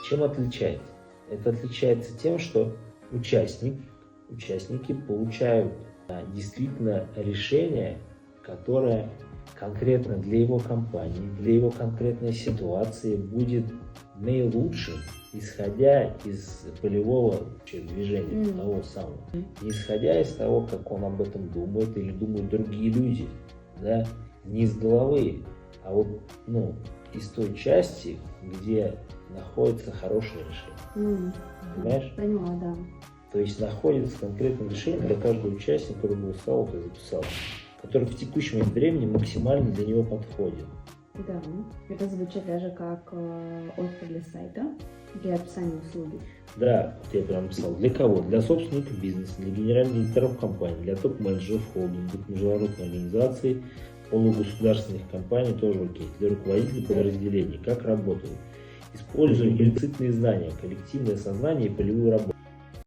Чем отличается? Это отличается тем, что участники получают действительно решение, которое конкретно для его компании, для его конкретной ситуации будет наилучшим, исходя из полевого движения, того самого. Не исходя из того, как он об этом думает или думают другие люди, да, не из головы, а вот, из той части, где находится хорошее решение. Понимаешь? Поняла, да. То есть находится конкретное решение для каждого участника, который голосовал и записал, который в текущем времени максимально для него подходит. Да, это звучит даже как оффер для сайта, для описания услуги. Да, вот я прям написал. Для кого? Для собственников бизнеса, для генеральных директоров компаний, для топ-менеджеров холдингов, международных организаций, полугосударственных компаний тоже окей. Для руководителей подразделений. Как работают? Используя имплицитные знания, коллективное сознание и полевую работу.